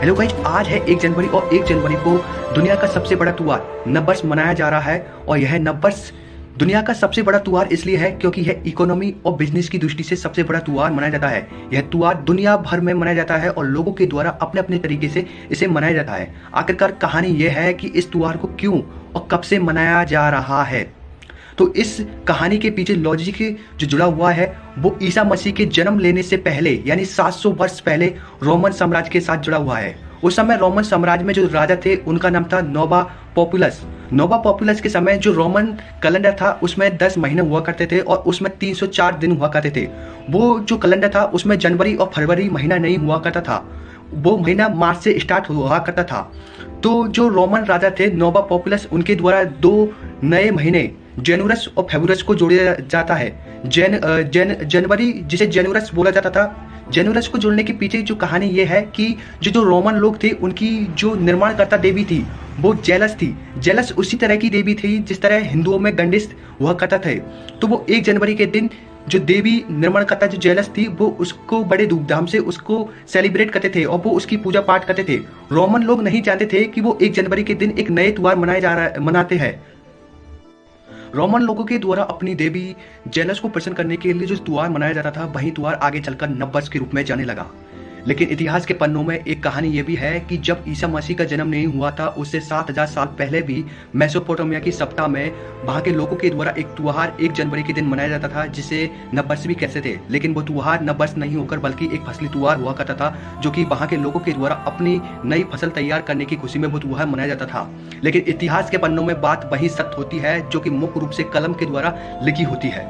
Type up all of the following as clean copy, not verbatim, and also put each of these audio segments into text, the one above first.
Hello guys, आज है 1 जनवरी और 1 जनवरी को दुनिया का सबसे बड़ा त्योहार नववर्ष मनाया जा रहा है। और यह नववर्ष दुनिया का सबसे बड़ा त्योहार इसलिए है क्योंकि यह इकोनॉमी और बिजनेस की दृष्टि से सबसे बड़ा त्योहार मनाया जाता है। यह त्योहार दुनिया भर में मनाया जाता है और लोगों के द्वारा अपने अपने तरीके से इसे मनाया जाता है। आखिरकार कहानी यह है कि इस त्योहार को क्यों और कब से मनाया जा रहा है। तो इस कहानी के पीछे लॉजिक जो जुड़ा हुआ है वो ईसा मसीह के जन्म लेने से पहले यानी 700 वर्ष पहले रोमन साम्राज्य के साथ जुड़ा हुआ है। उस समय रोमन साम्राज्य में जो राजा थे उनका नाम था नोवा पॉपुलस। नोवा पॉपुलस के समय जो रोमन कैलेंडर था उसमें 10 महीने हुआ करते थे और उसमें 304 दिन हुआ करते थे। वो जो कैलेंडर था उसमें जनवरी और फरवरी महीना नहीं हुआ करता था, वो महीना मार्च से स्टार्ट हुआ करता था। तो जो रोमन राजा थे नोवा पॉपुलस, उनके द्वारा 2 नए महीने जनवरस और फेब्रुअरस को जोड़ा जाता है। जनवरी जिसे जनवरस बोला जाता था, जनवरस को जोड़ने के पीछे जो कहानी ये है कि जो रोमन लोग थे उनकी जो निर्माणकर्ता देवी थी वो जेलस थी। जेलस उसी तरह की देवी थी जिस तरह हिंदुओं में गंडिस हुआ करता थे। तो वो 1 जनवरी के दिन जो देवी निर्माणकर्ता जो जेलस थी वो उसको बड़े धूमधाम से उसको सेलिब्रेट करते थे और वो उसकी पूजा पाठ करते थे। रोमन लोग नहीं चाहते थे कि वो 1 जनवरी के दिन एक नए त्योहार मनाते हैं। रोमन लोगों के द्वारा अपनी देवी जेलस को प्रसन्न करने के लिए जो त्योहार मनाया जाता था वही त्योहार आगे चलकर नववर्ष के रूप में जाने लगा। लेकिन इतिहास के पन्नों में एक कहानी ये भी है कि जब ईसा मसीह का जन्म नहीं हुआ था उससे 7000 साल पहले भी मेसोपोटामिया की सप्ताह में वहां के लोगों के द्वारा एक त्योहार 1 जनवरी के दिन मनाया जाता था जिसे नववर्ष भी कहते थे। लेकिन वो त्योहार नववर्ष नहीं होकर बल्कि एक फसली त्योहार हुआ करता था, जो कि वहां के लोगों के द्वारा अपनी नई फसल तैयार करने की खुशी में वो त्योहार मनाया जाता था। लेकिन इतिहास के पन्नों में बात वही सत्य होती है जो कि मुख्य रूप से कलम के द्वारा लिखी होती है।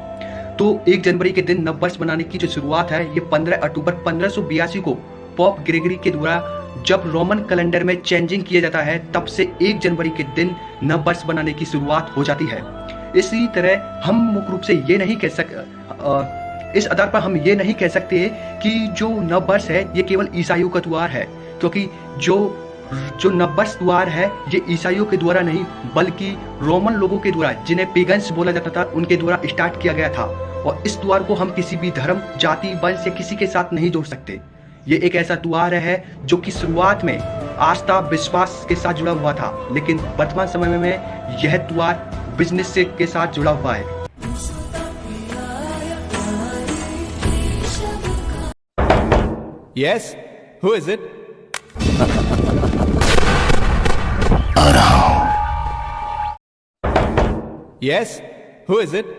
तो 1 जनवरी के दिन नववर्ष मनाने की जो शुरुआत है ये 15 अक्टूबर 1582 को पॉप ग्रेगरी के द्वारा जब रोमन कैलेंडर में चेंजिंग किया जाता है तब से 1 जनवरी के दिन नववर्ष बनाने की शुरुआत हो जाती है। इसी तरह हम मुख्य रूप से ये नहीं कह सकते, इस आधार पर हम ये नहीं कह सकते कि जो नववर्ष है ये केवल ईसाइयों का त्योहार है, क्योंकि जो नववर्ष त्योहार है ये ईसाइयों के द्वारा नहीं बल्कि रोमन लोगों के द्वारा, जिन्हें पेगन्स बोला जाता था, उनके द्वारा स्टार्ट किया गया था। और इस त्योहार को हम किसी भी धर्म, जाति, वंश या किसी के साथ नहीं जोड़ सकते। ये एक ऐसा त्योहार है जो कि शुरुआत में आस्था विश्वास के साथ जुड़ा हुआ था, लेकिन वर्तमान समय में यह त्योहार बिजनेस से के साथ जुड़ा हुआ है। Yes, who is it? Yes, who is it?